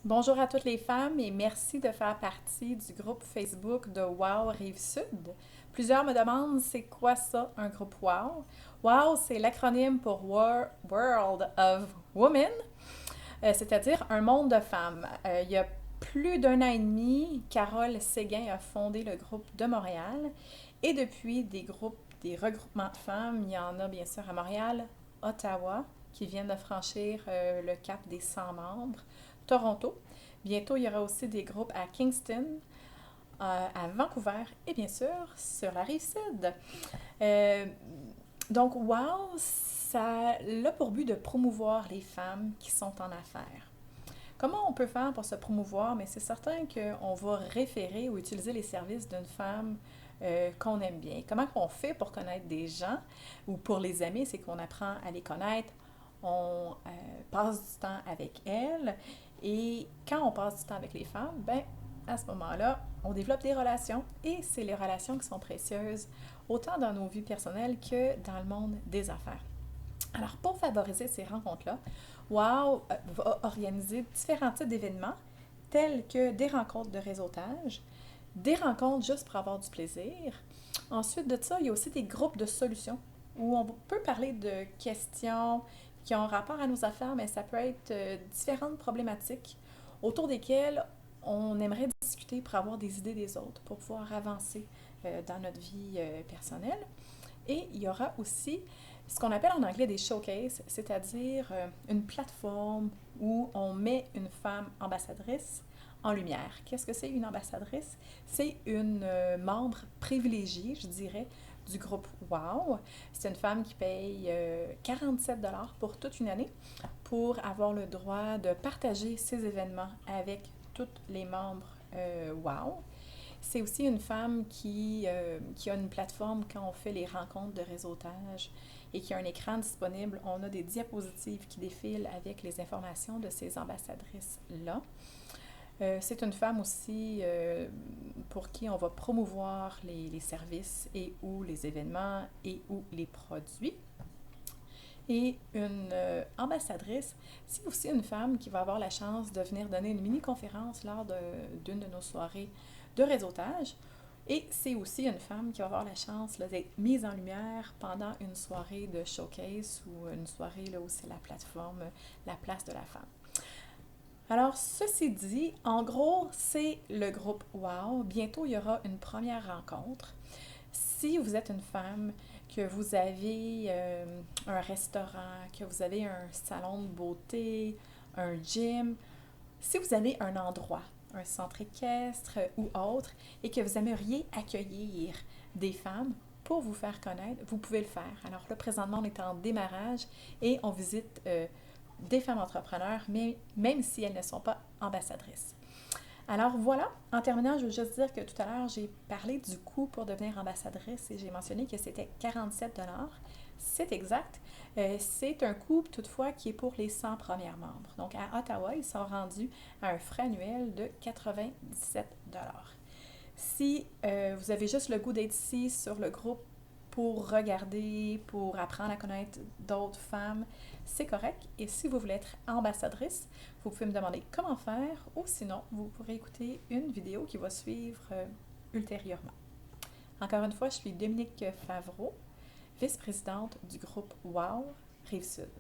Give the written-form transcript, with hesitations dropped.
Bonjour à toutes les femmes et merci de faire partie du groupe Facebook de WOW Rive-Sud. Plusieurs me demandent c'est quoi ça, un groupe WOW? WOW, c'est l'acronyme pour World of Women, c'est-à-dire un monde de femmes. Il y a plus d'un an et demi, Carole Séguin a fondé le groupe de Montréal et depuis des regroupements de femmes, il y en a bien sûr à Montréal, Ottawa, qui viennent de franchir le cap des 100 membres, Toronto. Bientôt, il y aura aussi des groupes à Kingston, à Vancouver et bien sûr sur la rive sud. Euh, donc, WOW, ça a pour but de promouvoir les femmes qui sont en affaires. Comment on peut faire pour se promouvoir? Mais c'est certain qu'on va référer ou utiliser les services d'une femme qu'on aime bien. Comment on fait pour connaître des gens ou pour les aimer? C'est qu'on apprend à les connaître, on passe du temps avec elles et quand on passe du temps avec les femmes, ben à ce moment-là, on développe des relations et c'est les relations qui sont précieuses autant dans nos vies personnelles que dans le monde des affaires. Alors, pour favoriser ces rencontres-là, WOW va organiser différents types d'événements tels que des rencontres de réseautage, des rencontres juste pour avoir du plaisir. Ensuite de ça, il y a aussi des groupes de solutions où on peut parler de questions qui ont rapport à nos affaires, mais ça peut être différentes problématiques autour desquelles on aimerait discuter pour avoir des idées des autres, pour pouvoir avancer dans notre vie personnelle. Et il y aura aussi ce qu'on appelle en anglais des showcases, c'est-à-dire une plateforme où on met une femme ambassadrice en lumière. Qu'est-ce que c'est une ambassadrice? C'est une membre privilégiée, je dirais, du groupe WOW. C'est une femme qui paye 47 $ pour toute une année pour avoir le droit de partager ses événements avec tous les membres WOW. C'est aussi une femme qui a une plateforme quand on fait les rencontres de réseautage et qui a un écran disponible. On a des diapositives qui défilent avec les informations de ces ambassadrices-là. C'est une femme aussi pour qui on va promouvoir les services et ou les événements et ou les produits. Et une ambassadrice, c'est aussi une femme qui va avoir la chance de venir donner une mini-conférence lors d'une de nos soirées de réseautage. Et c'est aussi une femme qui va avoir la chance d'être mise en lumière pendant une soirée de showcase ou une soirée là, où c'est la plateforme, la place de la femme. Alors, ceci dit, en gros, c'est le groupe WOW. Bientôt, il y aura une première rencontre. Si vous êtes une femme, que vous avez un restaurant, que vous avez un salon de beauté, un gym, si vous avez un endroit, un centre équestre ou autre, et que vous aimeriez accueillir des femmes pour vous faire connaître, vous pouvez le faire. Alors là, présentement, on est en démarrage et on visite des femmes entrepreneurs, mais même si elles ne sont pas ambassadrices. Alors voilà, en terminant, je veux juste dire que tout à l'heure, j'ai parlé du coût pour devenir ambassadrice et j'ai mentionné que c'était 47 $. C'est exact. C'est un coût toutefois qui est pour les 100 premières membres. Donc à Ottawa, ils sont rendus à un frais annuel de 97 $. Si vous avez juste le goût d'être ici sur le groupe pour regarder, pour apprendre à connaître d'autres femmes, c'est correct. Et si vous voulez être ambassadrice, vous pouvez me demander comment faire ou sinon, vous pourrez écouter une vidéo qui va suivre ultérieurement. Encore une fois, je suis Dominique Favreau, vice-présidente du groupe WOW Rive-Sud.